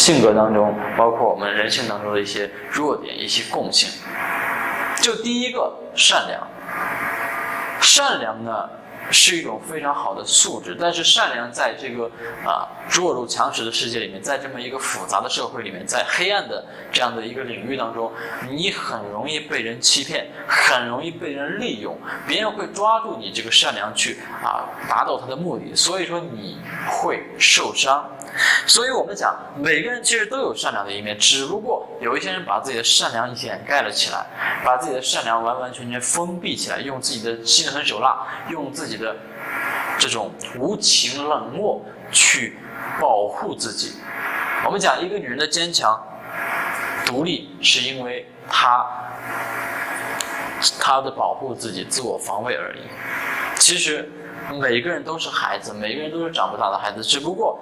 性格当中，包括我们人性当中的一些弱点、一些共性。就第一个，善良。善良呢是一种非常好的素质，但是善良在这个弱肉强食的世界里面，在这么一个复杂的社会里面，在黑暗的这样的一个领域当中，你很容易被人欺骗，很容易被人利用，别人会抓住你这个善良去达到他的目的，所以说你会受伤。所以我们讲，每个人其实都有善良的一面，只不过有一些人把自己的善良掩盖了起来，把自己的善良完完全全封闭起来，用自己的心狠手辣，用自己的这种无情冷漠去保护自己。我们讲一个女人的坚强独立，是因为她的保护自己，自我防卫而已。其实每个人都是孩子，每个人都是长不大的孩子，只不过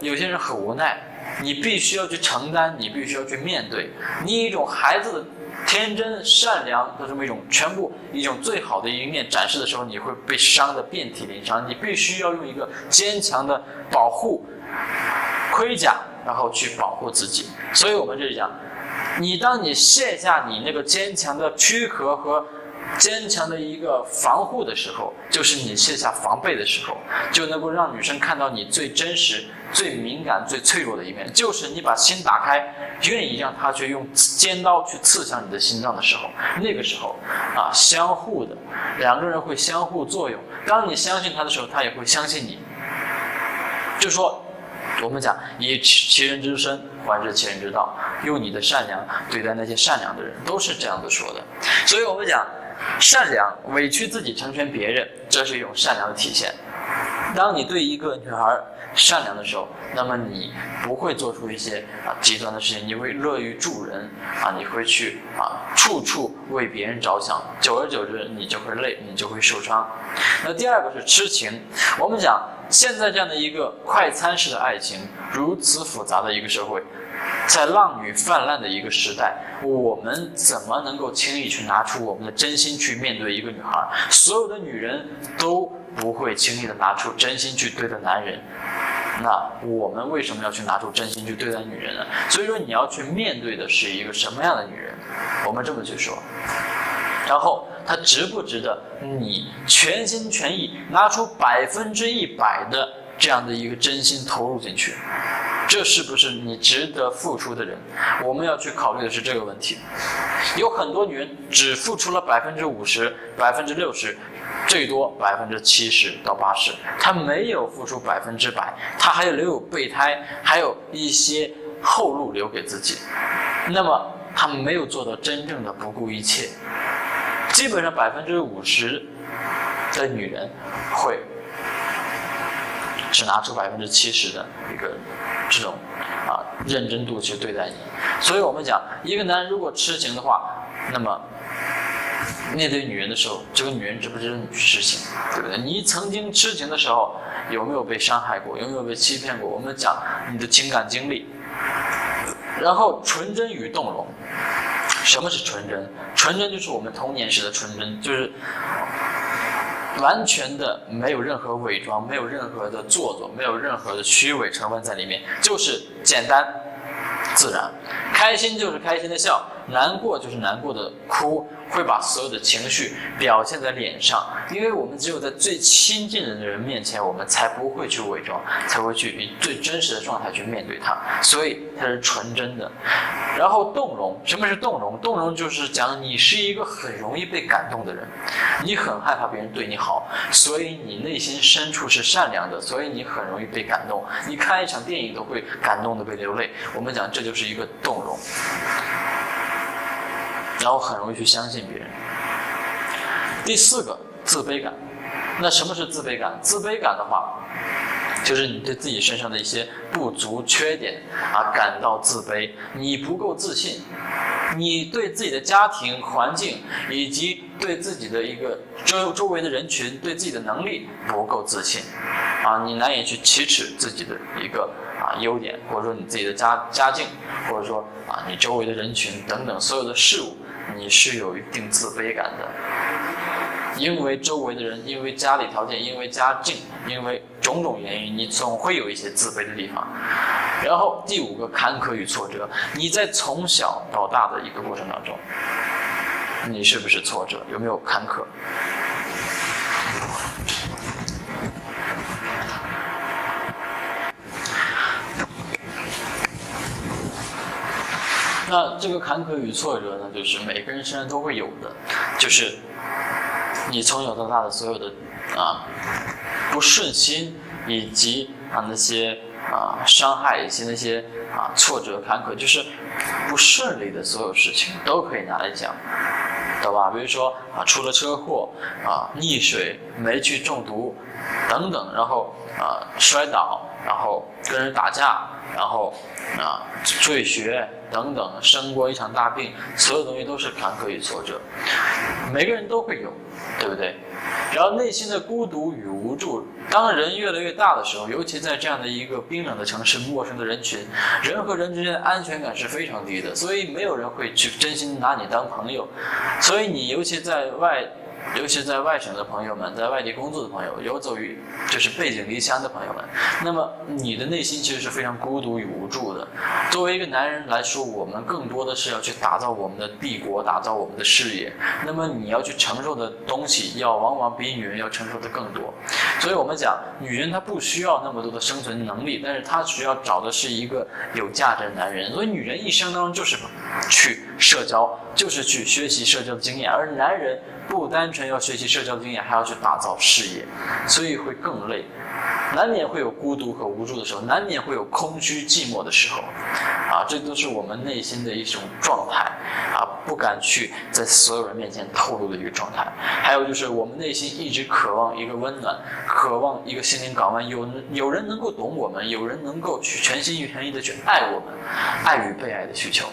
有些人很无奈，你必须要去承担，你必须要去面对。你以一种孩子的天真善良的这么全部一种最好的一面展示的时候，你会被伤得遍体鳞伤。你必须要用一个坚强的保护盔甲，然后去保护自己。所以我们这里讲，当你卸下你那个坚强的躯壳和坚强的一个防护的时候，就是你卸下防备的时候，就能够让女生看到你最真实、最敏感、最脆弱的一面。就是你把心打开，愿意让她去用尖刀去刺向你的心脏的时候，那个时候相互的两个人会相互作用。当你相信她的时候，她也会相信你。就说我们讲，以其人之身还治其人之道，用你的善良对待那些善良的人，都是这样子说的。所以我们讲，善良委屈自己成全别人，这是一种善良的体现。当你对一个女孩善良的时候，那么你不会做出一些极端的事情，你会乐于助人你会去处处为别人着想，久而久之你就会累，你就会受伤。那第二个是痴情。我们讲现在这样的一个快餐式的爱情，如此复杂的一个社会，在浪女泛滥的一个时代，我们怎么能够轻易去拿出我们的真心去面对一个女孩？所有的女人都不会轻易的拿出真心去对待男人，那我们为什么要去拿出真心去对待女人呢？所以说你要去面对的是一个什么样的女人？我们这么去说，然后她值不值得你全心全意拿出100%的这样的一个真心投入进去？这是不是你值得付出的人？我们要去考虑的是这个问题。有很多女人只付出了50%、60%，最多70%到80%，她没有付出100%，她还留有备胎，还有一些后路留给自己。那么她没有做到真正的不顾一切。基本上50%的女人会只拿出70%的一个这种认真度去对待你。所以我们讲，一个男人如果痴情的话，那么面对女人的时候，这个女人值不值得你去痴情，对不对？你曾经痴情的时候，有没有被伤害过？有没有被欺骗过？我们讲你的情感经历。然后纯真与动容。什么是纯真？纯真就是我们童年时的纯真，就是完全的没有任何伪装，没有任何的做作，没有任何的虚伪成分在里面，就是简单自然。开心就是开心的笑，难过就是难过的哭，会把所有的情绪表现在脸上。因为我们只有在最亲近的人面前，我们才不会去伪装，才会去以最真实的状态去面对它，所以它是纯真的。然后动容，什么是动容？动容就是讲你是一个很容易被感动的人，你很害怕别人对你好，所以你内心深处是善良的，所以你很容易被感动，你看一场电影都会感动的被流泪。我们讲这就是一个动容，然后很容易去相信别人。第四个，自卑感。那什么是自卑感？自卑感的话，就是你对自己身上的一些不足、缺点感到自卑，你不够自信，你对自己的家庭环境以及对自己的一个周围的人群、对自己的能力不够自信你难以去启齿自己的一个优点，或者说你自己的家境，或者说你周围的人群等等所有的事物，你是有一定自卑感的。因为周围的人，因为家里条件，因为家境，因为种种原因，你总会有一些自卑的地方。然后第5个坎坷与挫折，你在从小到大的一个过程当中，你是不是挫折？有没有坎坷？那这个坎坷与挫折呢，就是每个人身上都会有的，就是你从小到大的所有的不顺心，以及那些伤害，以及那些挫折坎坷，就是不顺利的所有事情都可以拿来讲，懂吧？比如说出了车祸，溺水、煤气中毒等等，然后摔倒，然后跟人打架，然后辍学等等，生过一场大病，所有东西都是坎坷与挫折，每个人都会有，对不对？然后内心的孤独与无助，当人越来越大的时候，尤其在这样的一个冰冷的城市，陌生的人群，人和人之间的安全感是非常低的，所以没有人会去真心拿你当朋友。所以你尤其在外省的朋友们，在外地工作的朋友，游走于就是背井离乡的朋友们，那么你的内心其实是非常孤独与无助的。作为一个男人来说，我们更多的是要去打造我们的帝国，打造我们的事业，那么你要去承受的东西往往比女人要承受的更多。所以我们讲，女人她不需要那么多的生存能力，但是她需要找的是一个有价值的男人。所以女人一生当中就是去社交，就是去学习社交的经验，而男人不单纯要学习社交经验，还要去打造事业，所以会更累，难免会有孤独和无助的时候，难免会有空虚寂寞的时候，这都是我们内心的一种状态，不敢去在所有人面前透露的一个状态。还有就是我们内心一直渴望一个温暖，渴望一个心灵港湾，有人能够懂我们，有人能够去全心全意的去爱我们，爱与被爱的需求。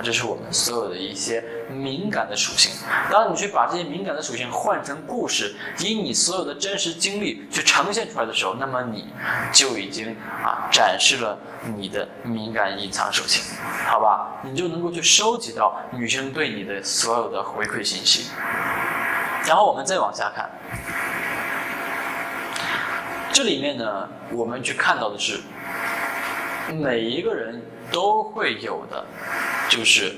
这是我们所有的一些敏感的属性。当你去把这些敏感的属性换成故事，以你所有的真实经历去呈现出来的时候，那么你就已经展示了你的敏感隐藏属性，好吧？你就能够去收集到女生对你的所有的回馈信息。然后我们再往下看，这里面呢，我们去看到的是每一个人都会有的，就是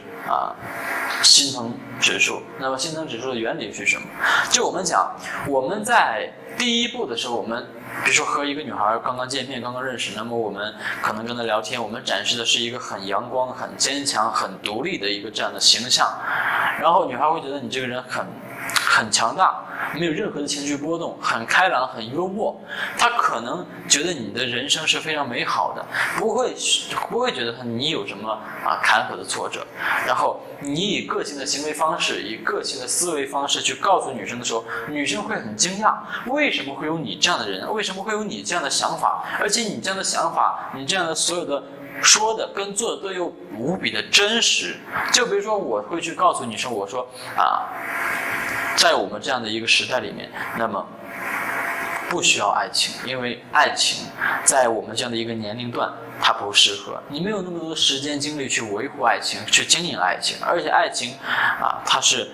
心疼指数。那么心疼指数的原理是什么？就我们讲，我们在第一步的时候，我们比如说和一个女孩刚刚见面、刚刚认识，那么我们可能跟她聊天，我们展示的是一个很阳光、很坚强、很独立的一个这样的形象，然后女孩会觉得你这个人很强大，没有任何的情绪波动，很开朗，很幽默，她可能觉得你的人生是非常美好的，不会觉得你有什么坎坷的挫折。然后你以个性的行为方式，以个性的思维方式去告诉女生的时候，女生会很惊讶，为什么会有你这样的人，为什么会有你这样的想法，而且你这样的想法，你这样的所有的说的跟做的都有无比的真实。就比如说我会去告诉女生，我说在我们这样的一个时代里面，那么不需要爱情，因为爱情在我们这样的一个年龄段它不适合，你没有那么多的时间精力去维护爱情，去经营爱情，而且爱情它是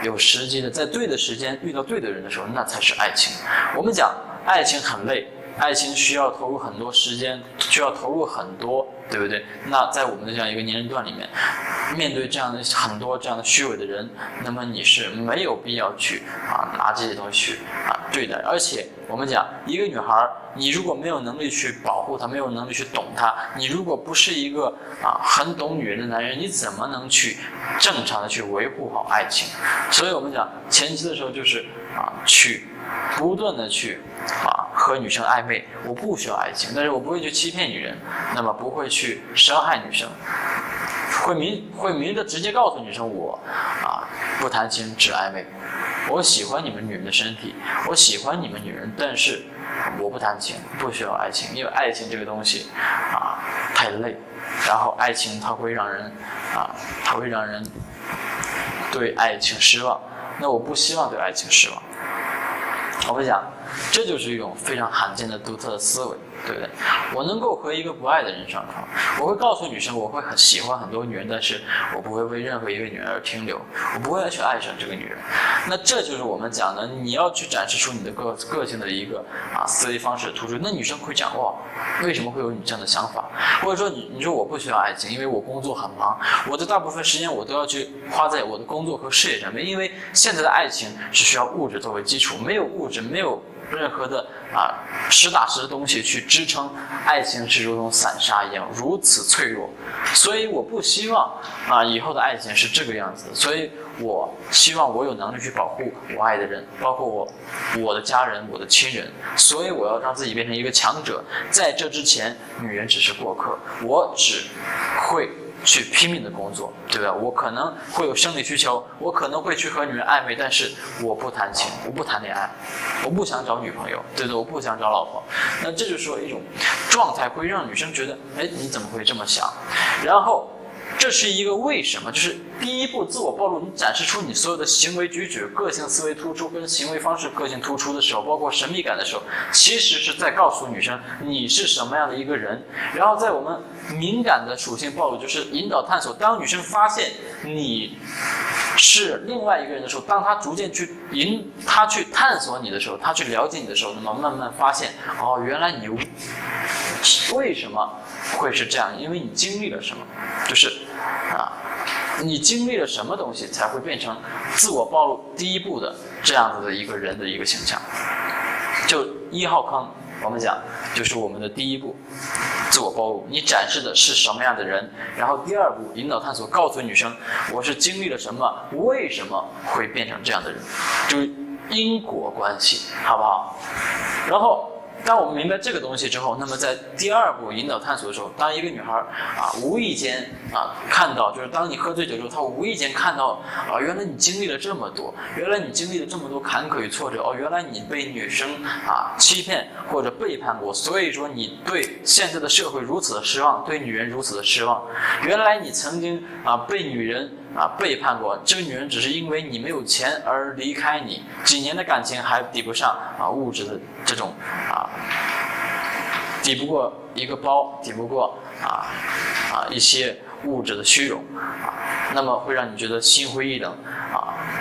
有时机的，在对的时间遇到对的人的时候，那才是爱情。我们讲爱情很累，爱情需要投入很多时间，需要投入很多，对不对？那在我们的这样一个年龄段里面，面对这样的很多这样的虚伪的人，那么你是没有必要去拿这些东西去对待。而且我们讲一个女孩，你如果没有能力去保护她，没有能力去懂她，你如果不是一个很懂女人的男人，你怎么能去正常的去维护好爱情？所以我们讲前期的时候就是去不断的去和女生暧昧，我不需要爱情，但是我不会去欺骗女人，那么不会去伤害女生，会明的直接告诉女生我不谈情只暧昧，我喜欢你们女人的身体，我喜欢你们女人，但是我不谈情，不需要爱情，因为爱情这个东西太累，然后爱情它会让人对爱情失望，那我不希望对爱情失望。我们讲，这就是一种非常罕见的独特的思维。对不对？我能够和一个不爱的人上床，我会告诉女生我会很喜欢很多女人，但是我不会为任何一个女人而停留，我不会去爱上这个女人。那这就是我们讲的，你要去展示出你的个性的一个思维方式突出。那女生会讲哇，为什么会有你这样的想法？或者说你说我不需要爱情，因为我工作很忙，我的大部分时间我都要去花在我的工作和事业上面，因为现在的爱情是需要物质作为基础，没有物质，没有任何的实打实的东西去支撑，爱情是如同散沙一样如此脆弱，所以我不希望以后的爱情是这个样子的，所以我希望我有能力去保护我爱的人，包括我的家人，我的亲人，所以我要让自己变成一个强者。在这之前，女人只是过客，我只会去拼命的工作，对吧？我可能会有生理需求，我可能会去和女人暧昧，但是我不谈情，我不谈恋爱，我不想找女朋友，对对，我不想找老婆。那这就是说一种状态，会让女生觉得，哎，你怎么会这么想？然后这是一个为什么，就是第一步自我暴露，你展示出你所有的行为举止、个性思维突出跟行为方式个性突出的时候，包括神秘感的时候，其实是在告诉女生你是什么样的一个人。然后在我们敏感的属性暴露，就是引导探索，当女生发现你是另外一个人的时候，当她逐渐去她去探索你的时候，她去了解你的时候，那么慢慢发现，哦，原来你为什么会是这样？因为你经历了什么，就是你经历了什么东西才会变成自我暴露第一步的这样子的一个人的一个形象。就1号坑，我们讲就是我们的第一步，自我暴露，你展示的是什么样的人。然后第二步，引导探索，告诉女生我是经历了什么，为什么会变成这样的人，就是因果关系，好不好？然后当我们明白这个东西之后，那么在第二步引导探索的时候，当一个女孩无意间看到，就是当你喝醉酒之后，她无意间看到原来你经历了这么多，原来你经历了这么多坎坷与挫折，原来你被女生欺骗或者背叛过，所以说你对现在的社会如此的失望，对女人如此的失望，原来你曾经被女人背叛过，这个女人只是因为你没有钱而离开你，几年的感情还抵不上物质的这种抵不过一个包，抵不过一些物质的虚荣那么会让你觉得心灰意冷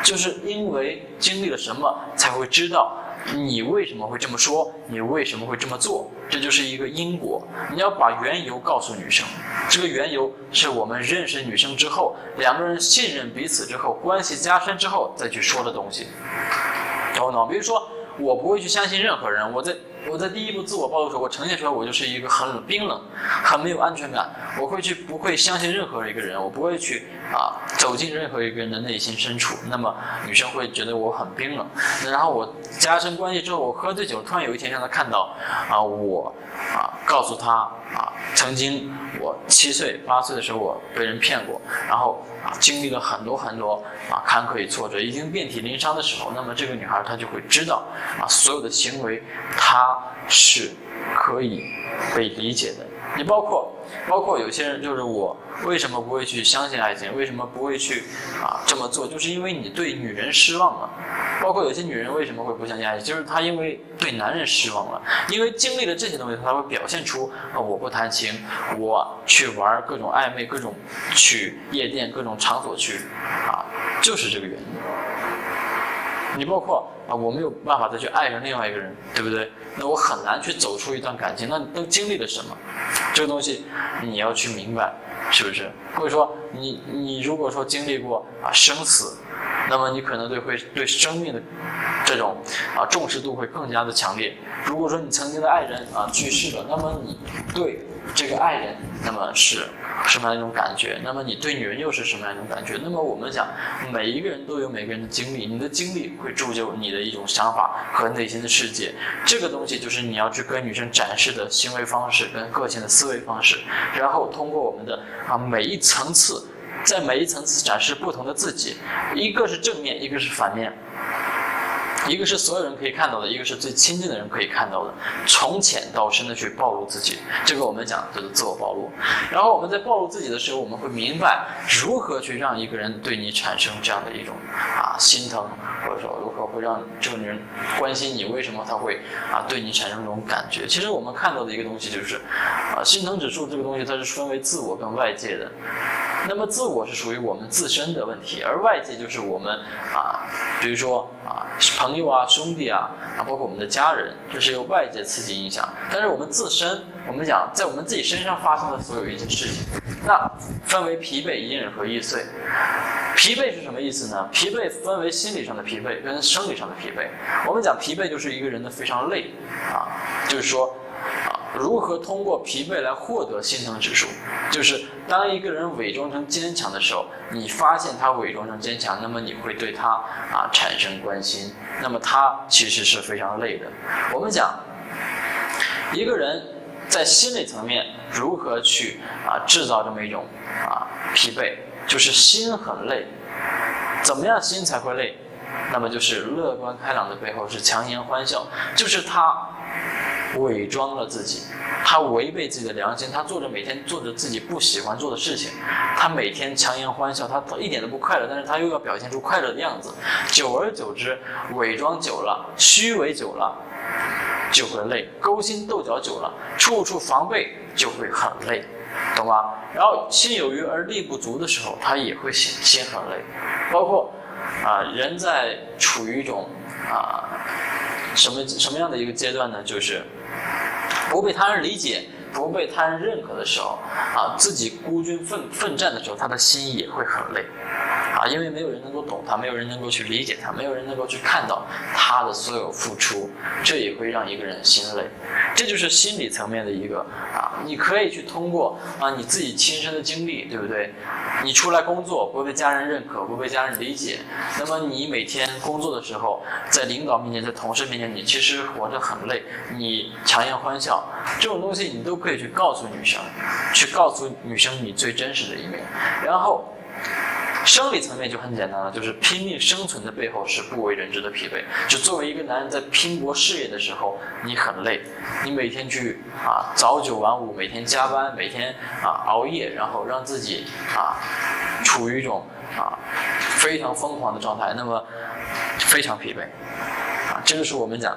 就是因为经历了什么才会知道你为什么会这么说，你为什么会这么做，这就是一个因果。你要把缘由告诉女生，这个缘由是我们认识女生之后，两个人信任彼此之后，关系加深之后再去说的东西，懂不懂？比如说我不会去相信任何人，我在第一步自我暴露的时候，我呈现出来我就是一个很冰冷、很没有安全感，我不会相信任何一个人，我不会去走进任何一个人的内心深处，那么女生会觉得我很冰冷。然后我加深关系之后，我喝醉酒，突然有一天让她看到我告诉她曾经我7岁8岁的时候我被人骗过，然后经历了很多坎坷与挫折，已经遍体鳞伤的时候，那么这个女孩她就会知道所有的行为她是可以被理解的。你包括有些人，就是我为什么不会去相信爱情，为什么不会去这么做，就是因为你对女人失望了。包括有些女人为什么会不相信爱情，就是她因为对男人失望了，因为经历了这些东西，她会表现出我不谈情，我去玩各种暧昧，各种去夜店，各种场所去就是这个原因。你包括我没有办法再去爱上另外一个人，对不对？那我很难去走出一段感情，那都经历了什么？这个东西你要去明白，是不是？或者说你如果说经历过生死，那么你可能会对生命的这种重视度会更加的强烈。如果说你曾经的爱人去世了，那么你对这个爱人那么是什么样一种感觉，那么你对女人又是什么样一种感觉。那么我们讲每一个人都有每个人的经历，你的经历会铸就你的一种想法和内心的世界，这个东西就是你要去跟女生展示的行为方式跟个性的思维方式，然后通过我们的每一层次，在每一层次展示不同的自己，一个是正面，一个是反面。一个是所有人可以看到的，一个是最亲近的人可以看到的，从浅到深的去暴露自己，这个我们讲就是自我暴露。然后我们在暴露自己的时候，我们会明白如何去让一个人对你产生这样的一种心疼，或者说如何会让这个人关心你，为什么他会对你产生这种感觉。其实我们看到的一个东西就是心疼指数这个东西它是分为自我跟外界的。那么自我是属于我们自身的问题，而外界就是我们比如说朋友兄弟包括我们的家人，这是由外界刺激影响。但是我们自身，我们讲在我们自己身上发生的所有一件事情，那分为疲惫、隐忍和易碎。疲惫是什么意思呢？疲惫分为心理上的疲惫跟生理上的疲惫。我们讲疲惫就是一个人的非常累就是说如何通过疲惫来获得心疼指数？就是当一个人伪装成坚强的时候，你发现他伪装成坚强，那么你会对他产生关心，那么他其实是非常累的。我们讲一个人在心理层面如何去制造这么一种疲惫，就是心很累。怎么样心才会累？那么就是乐观开朗的背后是强颜欢笑，就是他伪装了自己，他违背自己的良心，他每天做着自己不喜欢做的事情，他每天强颜欢笑，他一点都不快乐，但是他又要表现出快乐的样子。久而久之，伪装久了，虚伪久了，就会累；勾心斗角久了，处处防备，就会很累，懂吗？然后心有余而力不足的时候，他也会心很累。包括人在处于一种什么样的一个阶段呢？就是不被他人理解，不被他人认可的时候自己孤军奋战的时候，他的心也会很累因为没有人能够懂他，没有人能够去理解他，没有人能够去看到他的所有付出，这也会让一个人心累。这就是心理层面的一个你可以去通过你自己亲身的经历，对不对？你出来工作不被家人认可，不被家人理解，那么你每天工作的时候，在领导面前，在同事面前，你其实活得很累，你强颜欢笑，这种东西你都可以去告诉女生你最真实的一面。然后生理层面就很简单了，就是拼命生存的背后是不为人知的疲惫。就作为一个男人在拼搏事业的时候，你很累，你每天去早九晚五，每天加班，每天熬夜，然后让自己处于一种非常疯狂的状态，那么非常疲惫这就是我们讲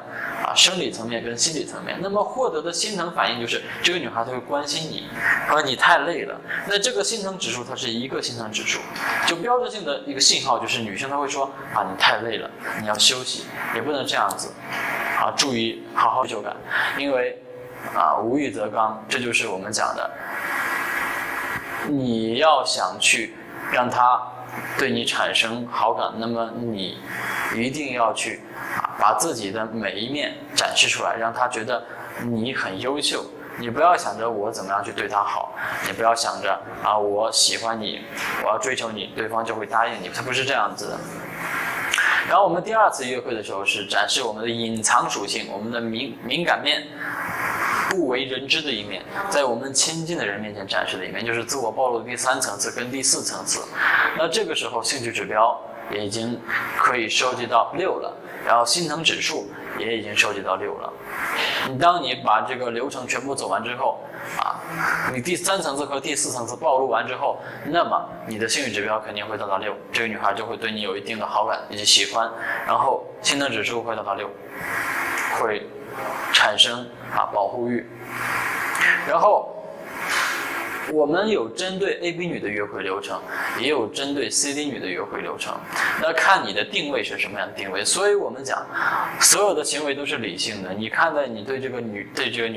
生理层面跟心理层面。那么获得的心疼反应就是这个女孩她会关心你，说你太累了。那这个心疼指数它是一个心疼指数，就标志性的一个信号就是女生她会说你太累了，你要休息，也不能这样子注意好好就感，因为无欲则刚，这就是我们讲的，你要想去让她对你产生好感，那么你一定要去把自己的每一面展示出来，让他觉得你很优秀。你不要想着我怎么样去对他好，你不要想着我喜欢你，我要追求你，对方就会答应你，他不是这样子的。然后我们第二次约会的时候是展示我们的隐藏属性，我们的敏感面，不为人知的一面，在我们亲近的人面前展示的一面，就是自我暴露的第3层次跟第4层次。那这个时候兴趣指标也已经可以收集到6了，然后心疼指数也已经收集到6了。当你把这个流程全部走完之后你第3层次和第4层次暴露完之后，那么你的兴趣指标肯定会到达6，这个女孩就会对你有一定的好感以及喜欢，然后心疼指数会到达6，会产生保护欲。然后我们有针对 AB 女的约会流程，也有针对 CD 女的约会流程，那看你的定位是什么样的定位。所以我们讲所有的行为都是理性的，你看待你对这个女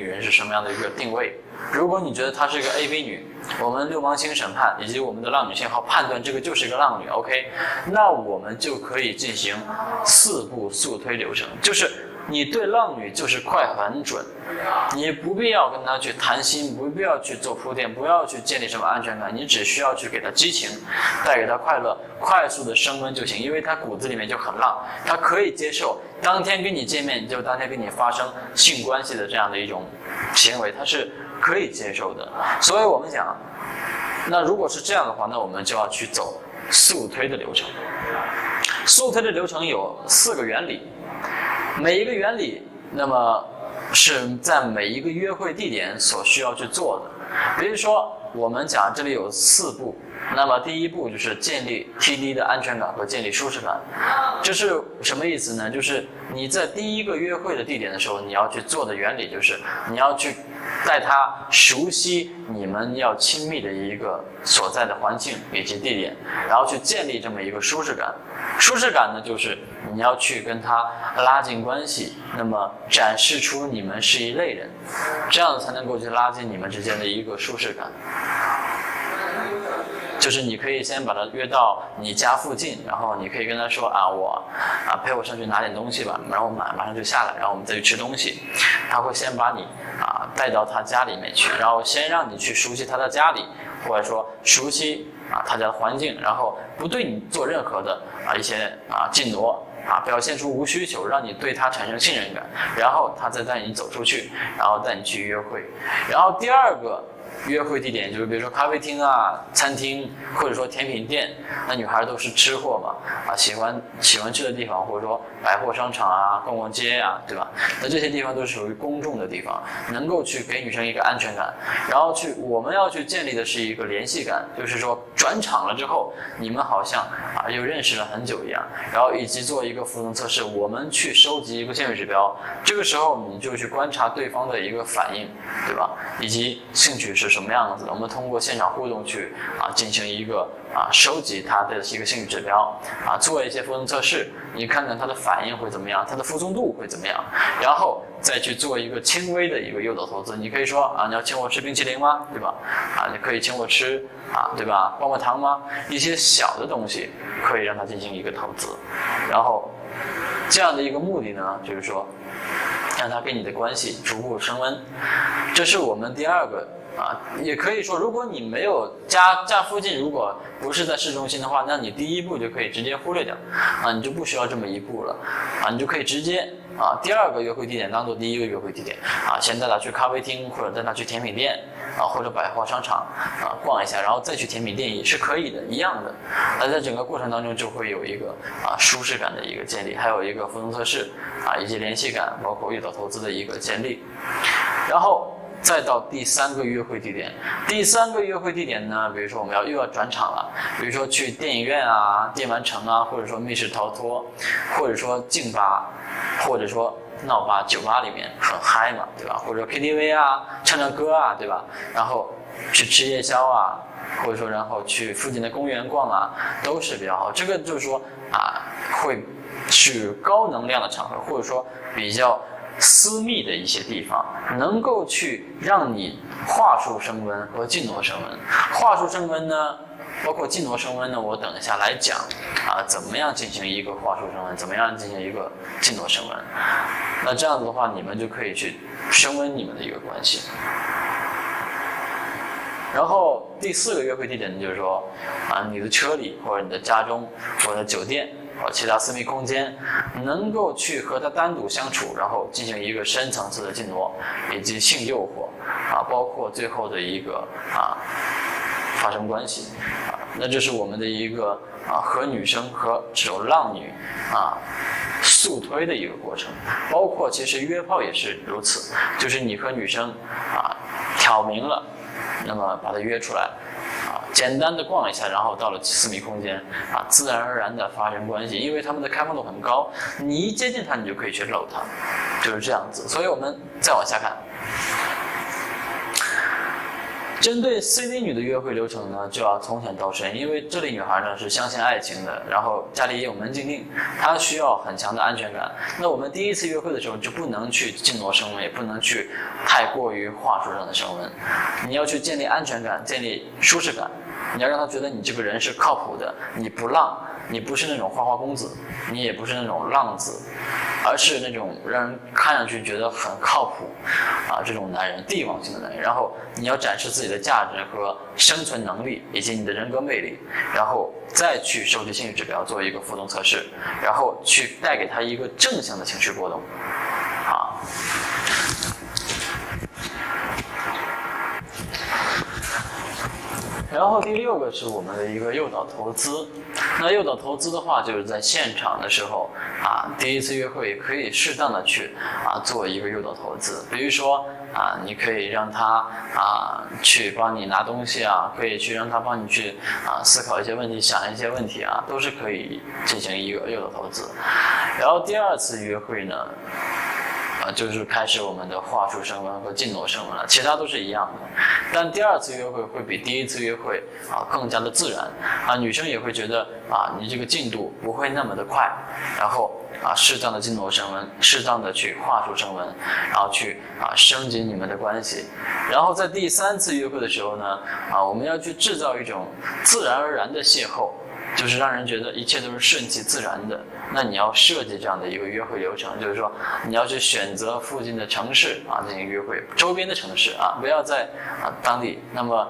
人是什么样的一个定位。如果你觉得她是一个 AB 女，我们六芒星审判以及我们的浪女信号判断这个就是一个浪女 OK， 那我们就可以进行4步速推流程，就是你对浪女就是快很准，你不必要跟她去谈心，不必要去做铺垫，不要去建立什么安全感，你只需要去给她激情，带给她快乐，快速的升温就行，因为她骨子里面就很浪，她可以接受当天跟你见面就当天跟你发生性关系的这样的一种行为，她是可以接受的。所以我们讲，那如果是这样的话，那我们就要去走速推的流程。速推的流程有4个原理，每一个原理，那么是在每一个约会地点所需要去做的。比如说，我们讲这里有4步，那么第一步就是建立 TD 的安全感和建立舒适感。这是什么意思呢？就是你在第一个约会的地点的时候，你要去做的原理就是你要去带他熟悉你们要亲密的一个所在的环境以及地点，然后去建立这么一个舒适感。舒适感呢，就是你要去跟他拉近关系，那么展示出你们是一类人，这样才能够去拉近你们之间的一个舒适感。就是你可以先把他约到你家附近，然后你可以跟他说陪我上去拿点东西吧，然后马上就下来，然后我们再去吃东西。他会先把你带到他家里面去，然后先让你去熟悉他的家里，或者说熟悉他家的环境，然后不对你做任何的一些进挪表现出无需求，让你对他产生信任感，然后他再带你走出去，然后带你去约会。然后第二个约会地点就是比如说咖啡厅餐厅，或者说甜品店。那女孩都是吃货嘛，喜欢吃的地方，或者说百货商场逛逛街对吧？那这些地方都是属于公众的地方，能够去给女生一个安全感。然后我们要去建立的是一个联系感，就是说转场了之后，你们好像又认识了很久一样。然后以及做一个服从测试，我们去收集一个兴趣指标，这个时候你就去观察对方的一个反应，对吧？以及兴趣是什么样子的，我们通过现场互动去进行一个收集他的一个兴趣指标做一些服从测试，你看看他的反应会怎么样，他的服从度会怎么样，然后再去做一个轻微的一个诱导投资。你可以说你要请我吃冰淇淋吗？对吧？你可以请我吃对吧？棒棒糖吗？一些小的东西可以让他进行一个投资，然后这样的一个目的呢，就是说让他跟你的关系逐步升温。这是我们第二个也可以说，如果你没有家附近，如果不是在市中心的话，那你第一步就可以直接忽略掉你就不需要这么一步了你就可以直接第二个约会地点当做第一个约会地点先带他去咖啡厅，或者带他去甜品店或者百货商场逛一下，然后再去甜品店也是可以的，一样的。那在整个过程当中就会有一个舒适感的一个建立，还有一个服从测试以及联系感，包括诱导投资的一个建立。然后再到第三个约会地点。第三个约会地点呢，比如说我们又要转场了，比如说去电影院电玩城或者说密室逃脱，或者说静吧，或者说闹吧、酒吧里面很嗨嘛，对吧？或者说 KTV 唱唱歌对吧？然后去吃夜宵或者说然后去附近的公园逛都是比较好。这个就是说会去高能量的场合，或者说比较私密的一些地方，能够去让你话术升温和静挪升温。话术升温呢，包括静挪升温呢，我等一下来讲怎么样进行一个话术升温，怎么样进行一个静挪升温。那这样子的话，你们就可以去升温你们的一个关系。然后第四个约会地点就是说你的车里或者你的家中或者酒店其他私密空间，能够去和他单独相处，然后进行一个深层次的静挪以及性诱惑包括最后的一个发生关系那这是我们的一个和女生和这种浪女速推的一个过程。包括其实约炮也是如此，就是你和女生挑明了，那么把她约出来简单的逛一下，然后到了私密空间自然而然的发生关系，因为他们的开放度很高，你一接近他，你就可以去搂他，就是这样子。所以我们再往下看，针对 CD 女的约会流程呢，就要从浅到深，因为这类女孩呢是相信爱情的，然后家里也有门禁令，她需要很强的安全感。那我们第一次约会的时候就不能去静挪升温，也不能去太过于话术上的升温，你要去建立安全感，建立舒适感，你要让她觉得你这个人是靠谱的，你不浪，你不是那种花花公子，你也不是那种浪子，而是那种让人看上去觉得很靠谱这种男人，帝王型的男人。然后你要展示自己的价值和生存能力以及你的人格魅力，然后再去收集兴趣指标做一个服从测试，然后去带给他一个正向的情绪波动然后第6个是我们的一个诱导投资。那诱导投资的话，就是在现场的时候第一次约会可以适当的去做一个诱导投资，比如说你可以让他去帮你拿东西可以去让他帮你去思考一些问题，想一些问题都是可以进行一个诱导投资。然后第2次约会呢，就是开始我们的话术升温和进挪升温了，其他都是一样的。但第2次约会会比第1次约会更加的自然女生也会觉得你这个进度不会那么的快，然后适当的进挪升温，适当的去话术升温，然后去升级你们的关系。然后在第3次约会的时候呢，我们要去制造一种自然而然的邂逅，就是让人觉得一切都是顺其自然的。那你要设计这样的一个约会流程，就是说你要去选择附近的城市进行约会，周边的城市不要在当地。那么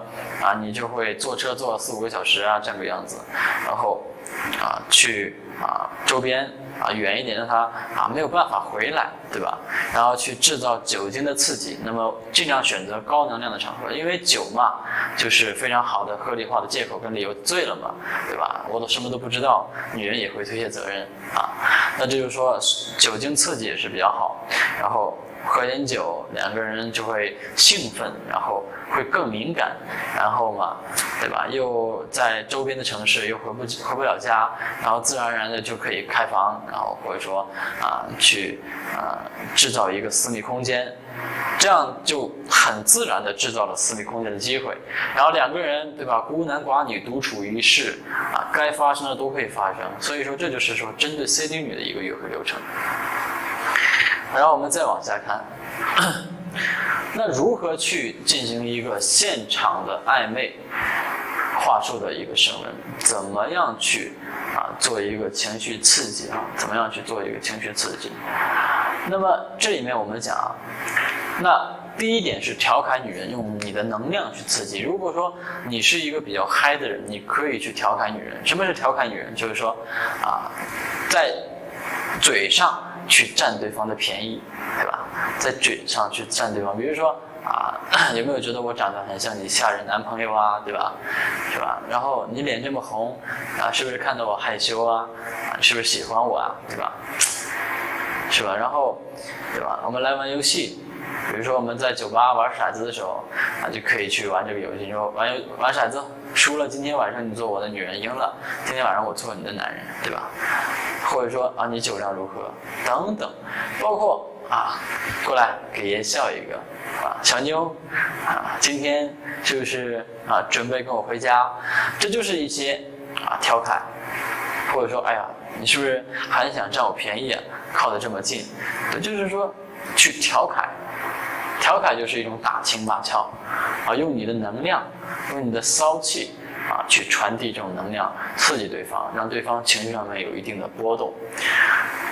你就会坐车坐4-5个小时这样个样子，然后去周边远一点，让他没有办法回来，对吧？然后去制造酒精的刺激，那么尽量选择高能量的场合，因为酒嘛，就是非常好的合理化的借口跟理由，醉了嘛，对吧？我都什么都不知道，女人也会推卸责任那这就是说酒精刺激也是比较好，然后喝点酒，2个人就会兴奋，然后会更敏感，然后嘛，对吧？又在周边的城市又回不了家，然后自然而然的就可以开房，然后或者说去制造一个私密空间，这样就很自然的制造了私密空间的机会。然后2个人，对吧？孤男寡女独处一室该发生的都会发生。所以说这就是说针对 CD 女的一个约会流程。然后我们再往下看，那如何去进行一个现场的暧昧话术的一个升温？怎么样去做一个情绪刺激怎么样去做一个情绪刺激？那么这里面我们讲那第1点是调侃女人，用你的能量去刺激。如果说你是一个比较嗨的人，你可以去调侃女人。什么是调侃女人？就是说在嘴上去占对方的便宜，对吧？在嘴上去占对方，比如说有没有觉得我长得很像你下任男朋友对吧？是吧？然后你脸这么红是不是看到我害羞是不是喜欢我对吧？是吧？然后，对吧？我们来玩游戏，比如说我们在酒吧玩骰子的时候就可以去玩这个游戏。你说玩骰子输了，今天晚上你做我的女人；赢了，今天晚上我做你的男人，对吧？或者说你酒量如何等等，包括过来给爷笑一个小妞今天是不是准备跟我回家？这就是一些调侃，或者说哎呀，你是不是还想占我便宜靠得这么近？这就是说去调侃。调侃就是一种打情骂俏用你的能量，用你的骚气去传递这种能量，刺激对方，让对方情绪上面有一定的波动。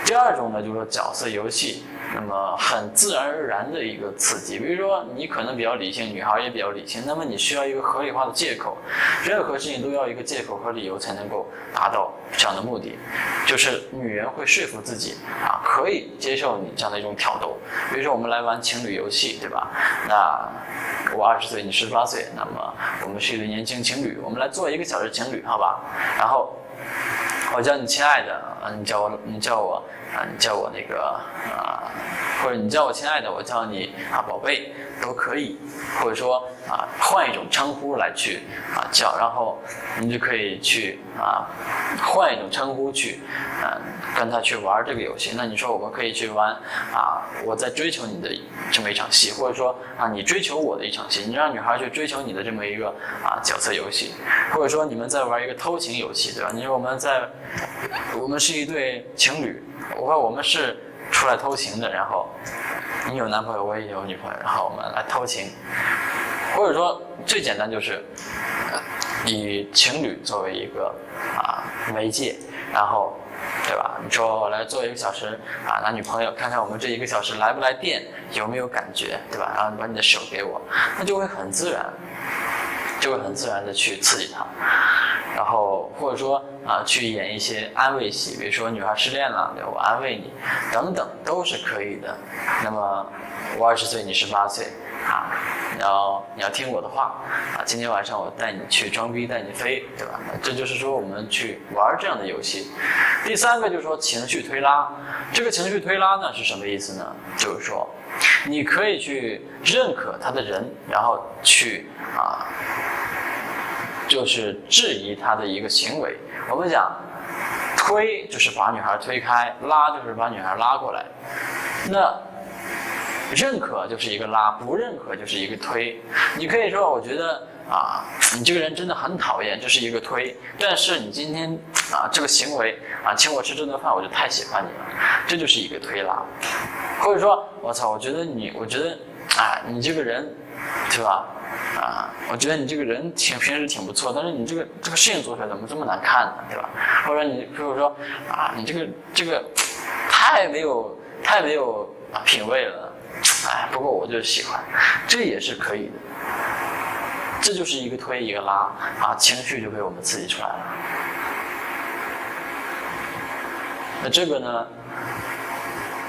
第2种呢，就是说角色游戏，那么很自然而然的一个刺激。比如说你可能比较理性，女孩也比较理性，那么你需要一个合理化的借口，任何事情都要一个借口和理由才能够达到这样的目的，就是女人会说服自己可以接受你这样的一种挑逗。比如说我们来玩情侣游戏，对吧？那我20岁，你18岁，那么我们是一对年轻情侣，我们来做1个小时情侣，好吧？然后我叫你亲爱的，你叫我那个或者你叫我亲爱的，我叫你宝贝都可以，或者说换一种称呼来去叫，然后你就可以去换一种称呼去跟他去玩这个游戏。那你说我们可以去玩我在追求你的这么一场戏，或者说你追求我的一场戏，你让女孩去追求你的这么一个角色游戏，或者说你们在玩一个偷情游戏，对吧？你说我们是一对情侣，我们是出来偷情的，然后你有男朋友，我也有女朋友，然后我们来偷情。或者说最简单就是以情侣作为一个媒介，然后对吧？你说我来做1个小时男女朋友，看看我们这1个小时来不来电，有没有感觉，对吧？然后你把你的手给我，那就会很自然的去刺激他。然后或者说去演一些安慰戏，比如说女孩失恋了，我安慰你等等，都是可以的。那么我20岁，你18岁，你要听我的话今天晚上我带你去装逼带你飞，对吧？这就是说我们去玩这样的游戏。第三个就是说情绪推拉，这个情绪推拉呢是什么意思呢？就是说你可以去认可他的人，然后去就是质疑他的一个行为。我们讲推就是把女孩推开，拉就是把女孩拉过来，那认可就是一个拉，不认可就是一个推。你可以说我觉得你这个人真的很讨厌，这是一个推，但是你今天这个行为请我吃这顿饭我就太喜欢你了，这就是一个推拉。或者说我觉得你这个人对吧我觉得你这个人平时挺不错，但是你这个事情做出来怎么这么难看呢，对吧？或者你比如说你这个太没有品味了，不过我就喜欢，这也是可以的。这就是一个推一个拉情绪就被我们刺激出来了。那这个呢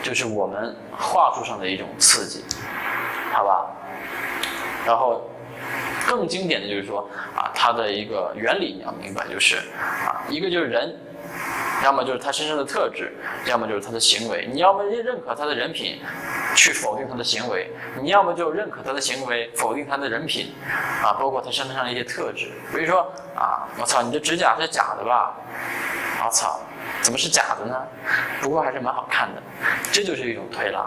就是我们话术上的一种刺激，好吧？然后更经典的就是说它的一个原理你要明白，就是一个就是人，要么就是他身上的特质，要么就是他的行为。你要么认可他的人品，去否定他的行为；你要么就认可他的行为，否定他的人品包括他身上的一些特质。比如说我操，你这指甲是假的吧？我操，怎么是假的呢？不过还是蛮好看的，这就是一种推拉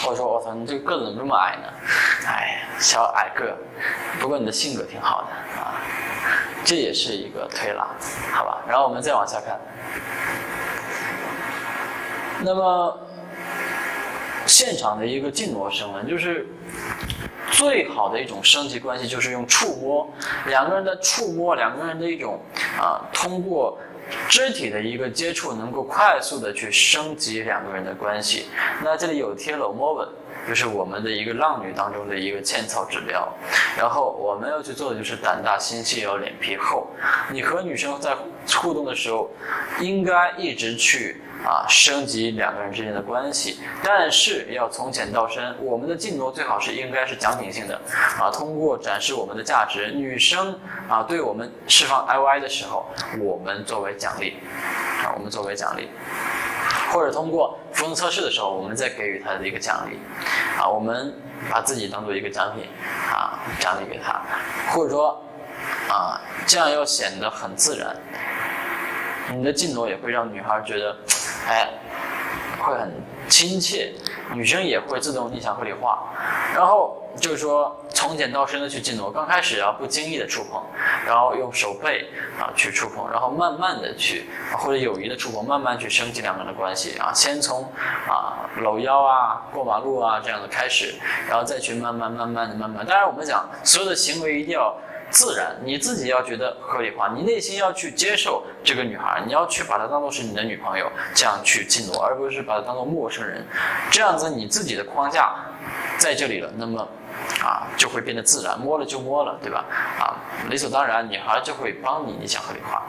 或者说我操，你这个个子怎么这么矮呢？小矮个，不过你的性格挺好的这也是一个推拉，好吧？然后我们再往下看。那么现场的一个静默升温，就是最好的一种升级关系，就是用触摸，两个人的触摸，两个人的一种通过肢体的一个接触，能够快速的去升级两个人的关系。那这里有贴了摸吻，就是我们的一个浪女当中的一个嵌草指标。然后我们要去做的就是胆大心细，要脸皮厚。你和女生在互动的时候，应该一直去升级两个人之间的关系，但是要从浅到深。我们的进挪最好是应该是奖品性的通过展示我们的价值，女生对我们释放 IY 的时候，我们作为奖励我们作为奖励，或者通过服从测试的时候，我们再给予她的一个奖励我们把自己当做一个奖品奖励给她，或者说这样要显得很自然。你的进挪也会让女孩觉得会很亲切，女生也会自动逆向合理化。然后就是说从浅到深的去进挪，刚开始不经意的触碰，然后用手背去触碰，然后慢慢的去或者友谊的触碰，慢慢去升级两个人的关系先从搂腰过马路这样的开始，然后再去慢慢的。当然我们讲所有的行为一定要自然，你自己要觉得合理化，你内心要去接受这个女孩，你要去把她当作是你的女朋友，这样去进挪，而不是把她当作陌生人。这样子你自己的框架在这里了，那么就会变得自然，摸了就摸了，对吧？理所当然，女孩就会帮你逆向合理化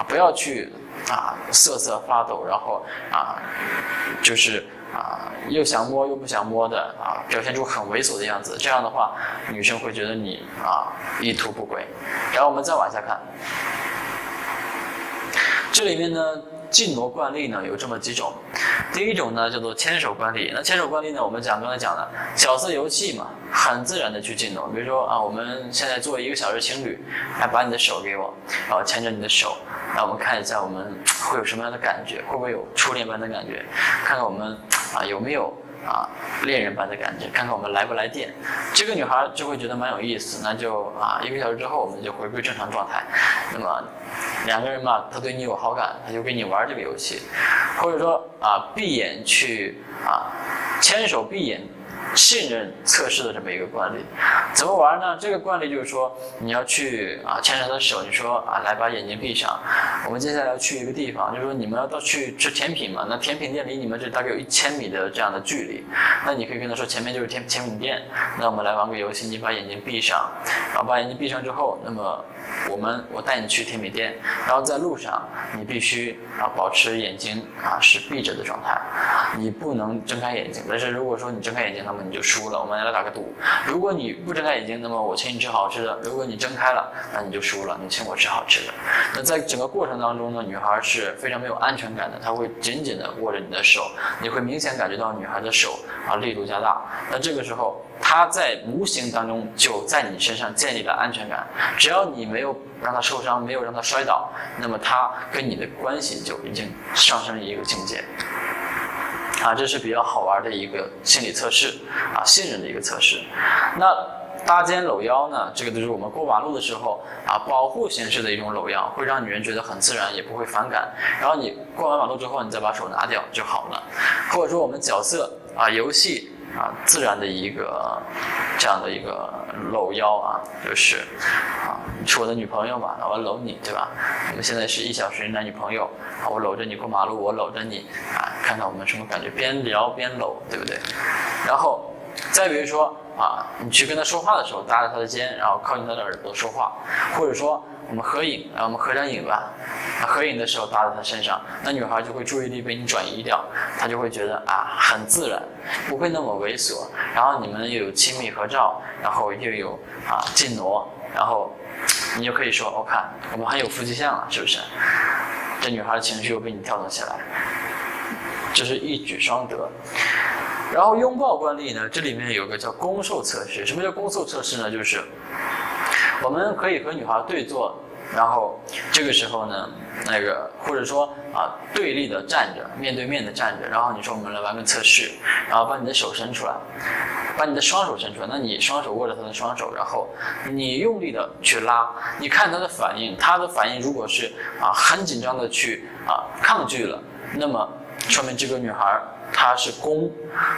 不要去瑟瑟发抖，然后就是又想摸又不想摸的表现出很猥琐的样子，这样的话女生会觉得你意图不轨。然后我们再往下看，这里面呢进挪惯例呢有这么几种。第一种呢叫做牵手惯例。那牵手惯例呢，我们刚才讲的角色游戏嘛，很自然的去进挪。比如说我们现在做1个小时情侣，把你的手给我，然后牵着你的手，让我们看一下我们会有什么样的感觉，会不会有初恋般的感觉，看看我们有没有恋人般的感觉，看看我们来不来电。这个女孩就会觉得蛮有意思，那就1个小时之后我们就回归正常状态。那么两个人嘛，他对你有好感，他就跟你玩这个游戏。或者说闭眼去牵手闭眼信任测试的这么一个惯例。怎么玩呢？这个惯例就是说，你要去牵着他的手，你说来把眼睛闭上，我们接下来要去一个地方，就是说你们要去吃甜品嘛，那甜品店离你们这大概有1000米的这样的距离，那你可以跟他说前面就是甜品店，那我们来玩个游戏，你把眼睛闭上，然后把眼睛闭上之后，那么我带你去甜品店，然后在路上你必须保持眼睛是闭着的状态，你不能睁开眼睛。但是如果说你睁开眼睛，那么你就输了。我们来打个赌，如果你不睁开眼睛，那么我请你吃好吃的；如果你睁开了，那你就输了，你请我吃好吃的。那在整个过程当中呢，女孩是非常没有安全感的，她会紧紧的握着你的手，你会明显感觉到女孩的手力度加大。那这个时候，她在无形当中就在你身上建立了安全感，只要你没有让她受伤，没有让她摔倒，那么她跟你的关系就已经上升一个境界。这是比较好玩的一个心理测试信任的一个测试。那搭肩搂腰呢，这个就是我们过马路的时候保护形式的一种搂腰，会让女人觉得很自然，也不会反感。然后你过完马路之后，你再把手拿掉就好了。或者说我们角色游戏自然的一个这样的一个搂腰就是你是我的女朋友嘛，那我搂你，对吧？我们现在是1小时男女朋友我搂着你过马路，我搂着你看看我们什么感觉，边聊边搂，对不对？然后再比如说你去跟他说话的时候，搭着他的肩，然后靠近他的耳朵说话，或者说我们合影，我们合张影吧。合影的时候搭在他身上，那女孩就会注意力被你转移掉，她就会觉得很自然，不会那么猥琐。然后你们又有亲密合照，然后又有近挪，然后你就可以说看我们很有夫妻相了，是不是？这女孩的情绪又被你调动起来，这是一举双得。然后拥抱惯例呢，这里面有个叫攻受测试。什么叫攻受测试呢？就是我们可以和女孩对坐，然后这个时候呢，或者说对立的站着，面对面的站着，然后你说我们来玩个测试，然后把你的手伸出来，把你的双手伸出来，那你双手握着他的双手，然后你用力的去拉，你看他的反应，他的反应如果是很紧张的去抗拒了，那么说明这个女孩她是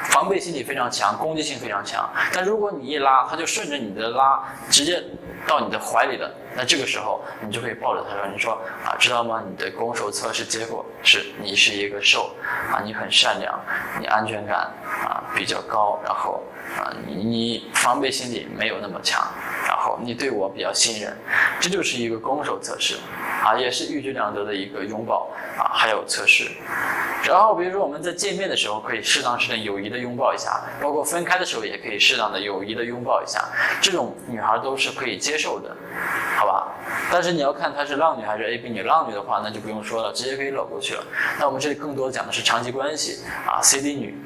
防备心理非常强，攻击性非常强。但如果你一拉，她就顺着你的拉直接到你的怀里了，那这个时候你就可以抱着她说，你说知道吗？你的攻受测试结果是你是一个受你很善良，你安全感比较高，然后你防备心理没有那么强，然后你对我比较信任，这就是一个攻受测试也是一举两得的一个拥抱还有测试。然后比如说我们在见面的时候可以适当友谊的拥抱一下，包括分开的时候也可以适当的友谊的拥抱一下，这种女孩都是可以接受的，好吧？但是你要看她是浪女还是 AB 女，浪女的话那就不用说了，直接可以搂过去了。那我们这里更多的讲的是长期关系CD 女。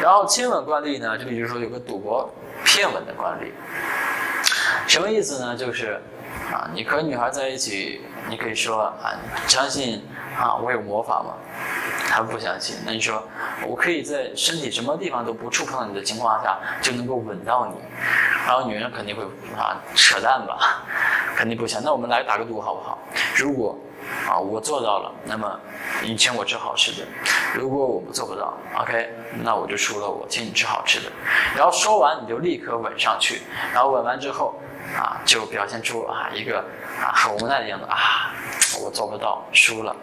然后亲吻惯例呢，这里就是说有个赌博骗吻的惯例。什么意思呢？就是你和女孩在一起，你可以说你相信我有魔法吗？她不相信。那你说我可以在身体什么地方都不触碰到你的情况下就能够吻到你，然后女人肯定会扯淡吧，肯定不想。那我们来打个赌好不好？如果我做到了，那么你请我吃好吃的。如果我做不到 ，OK， 那我就输了，我请你吃好吃的。然后说完你就立刻吻上去，然后吻完之后就表现出一个很无奈的样子我做不到，输了，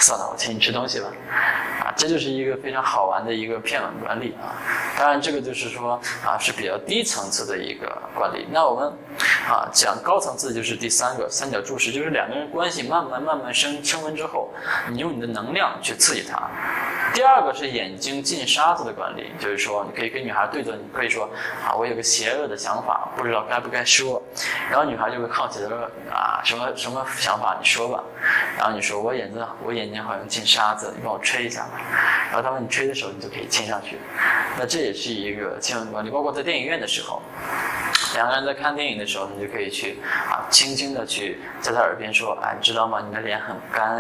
算了，我请你吃东西吧。这就是一个非常好玩的一个骗吻惯例当然这个就是说是比较低层次的一个惯例。那我们讲高层次就是第3个三角注视，就是两个人关系慢慢升温之后，你用你的能量去刺激他。第2个是眼睛进沙子的惯例，就是说你可以跟女孩对坐，你可以说我有个邪恶的想法，不知道该不该说，然后女孩就会好奇的说什么想法，你说吧。然后你说我眼睛好像进沙子，你帮我吹一下吧。然后当你吹的时候，你就可以亲上去。那这也是一个亲吻惯例，包括在电影院的时候，两个人在看电影的时候，你就可以去轻轻的去在他耳边说你知道吗？你的脸很干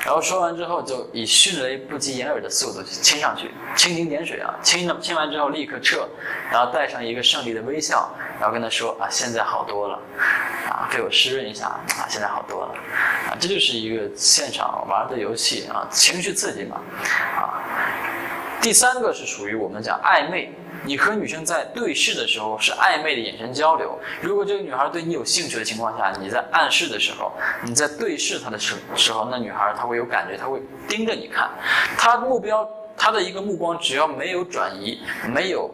然后说完之后，就以迅雷不及掩耳的速度亲上去，蜻蜓点水亲完之后立刻撤，然后带上一个胜利的微笑，然后跟他说现在好多了给我湿润一下现在好多了这就是一个现场玩的游戏情绪刺激嘛第3个是属于我们讲暧昧。你和女生在对视的时候是暧昧的眼神交流。如果这个女孩对你有兴趣的情况下，你在暗示的时候，你在对视她的时候，那女孩她会有感觉，她会盯着你看，她的一个目光只要没有转移，没有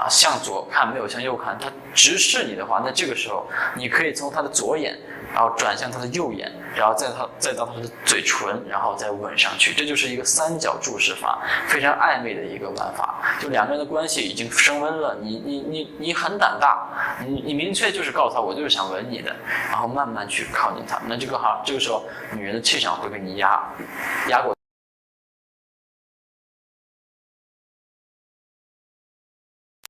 向左看，没有向右看，她直视你的话，那这个时候你可以从她的左眼，然后转向她的右眼，然后再到她的嘴唇，然后再吻上去。这就是一个三角注视法，非常暧昧的一个玩法。就两个人的关系已经升温了，你很胆大，你明确就是告诉他我就是想吻你的，然后慢慢去靠近他。那这个时候女人的气场会被你压过。